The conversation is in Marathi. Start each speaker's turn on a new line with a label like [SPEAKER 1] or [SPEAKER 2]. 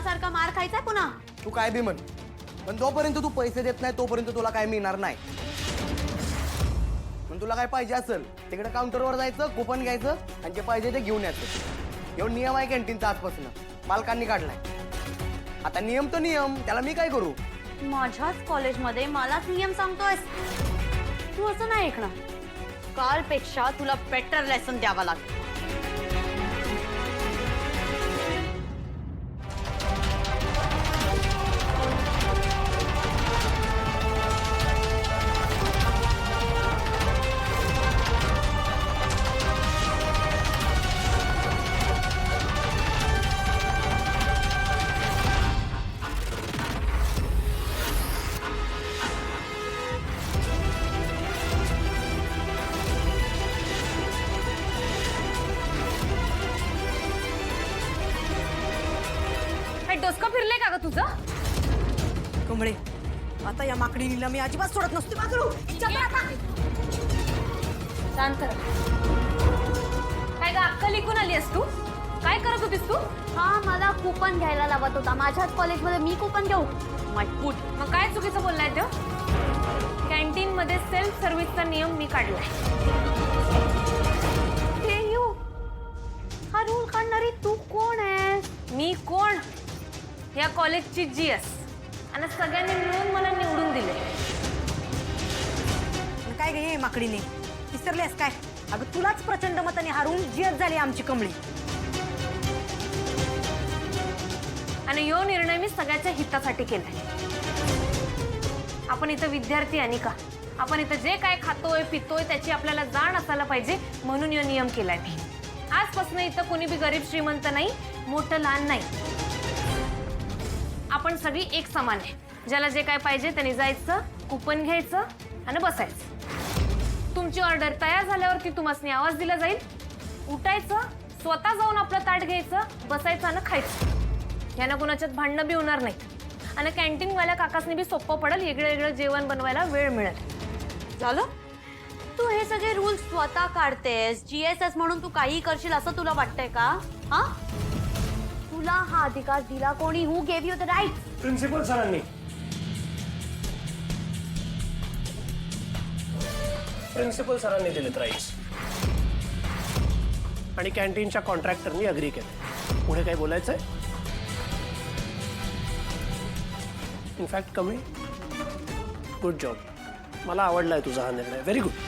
[SPEAKER 1] सारखा मार खायचाय पुन्हा?
[SPEAKER 2] तू काय बी म्हण, पण जोपर्यंत तू पैसे देत नाही तोपर्यंत तुला काय मिळणार नाही. पण तुला काय पाहिजे असेल तिकडे काउंटरवर जायचं, कुपन घ्यायचं आणि जे पाहिजे ते घेऊन यायचं. एवढा नियम आहे कॅन्टीनचा आजपासून, मालकांनी काढलाय. आता नियम तो नियम, त्याला मी काय करू?
[SPEAKER 1] माझ्याच कॉलेजमध्ये मलाच नियम सांगतोयस तू? असं नाही ऐकणार. कालपेक्षा तुला बेटर लेसन द्यावा लागेल. डोसका फिरले का ग तुझं?
[SPEAKER 3] कमळे, आता या माकडीला मी अजिबात सोडत नसते. माकडू
[SPEAKER 1] शांत रहा. काय ग अक्कल लिकून आली आहेस तू? काय करत होतीस तू? हा, मला कुपन घ्यायला लावत होता. माझ्याच कॉलेजमध्ये मी कुपन घेऊ? मटपूट.
[SPEAKER 4] मग काय चुकीचं बोललाय तो? कॅन्टीन मध्ये सेल्फ सर्व्हिसचा नियम मी काढलाय.
[SPEAKER 1] हा रूल काढणारी तू कोण आहेस?
[SPEAKER 4] मी कोण? या कॉलेजची जीएस. आणि सगळ्यांनी मिळून मला निवडून दिले.
[SPEAKER 3] काय ग हे माकडीने विसरलेस काय? अगं तुलाच प्रचंड मताने हारून जियत झाली आमची कमळी.
[SPEAKER 4] आणि यो निर्णय मी सगळ्याच्या हितासाठी केलाय. आपण इथं विद्यार्थी आणि का आपण इथं जे काय खातोय पितोय त्याची आपल्याला जाण असायला पाहिजे, म्हणून यो नियम केलाय मी. आजपासून इथं कोणी बी गरीब श्रीमंत नाही, मोठं लहान नाही. आपण सगळी एक समान आहे. ज्याला जे काय पाहिजे त्यांनी जायचं, कुपन घ्यायचं आणि बसायचं. तुमची ऑर्डर तयार झाल्यावरती तुम्हासनी आवाज दिला जाईल. उठायचं, स्वतः जाऊन आपलं ताट घ्यायचं, बसायचं आणि खायचं. यानं कुणाच्यात भांडणं बी होणार नाही. आणि कॅन्टीनवाल्या काकासनी बी सोपं पडेल, वेगळं वेगळं जेवण बनवायला वेळ मिळेल.
[SPEAKER 1] झालं? तू हे सगळे रूल्स स्वतः काढतेस. जीएसएस म्हणून तू काही करशील असं तुला वाटतंय का? हा, तुला हा अधिकार दिला कोणी? Who gave you the right?
[SPEAKER 5] Principal सरांनी. प्रिन्सिपल सरांनी दिलेत राईट्स. आणि कॅन्टीनच्या कॉन्ट्रॅक्टरनी अग्री केले. पुढे काय बोलायचंय? इनफॅक्ट कमी गुड जॉब. मला आवडलाय तुझा हा निर्णय. Very good.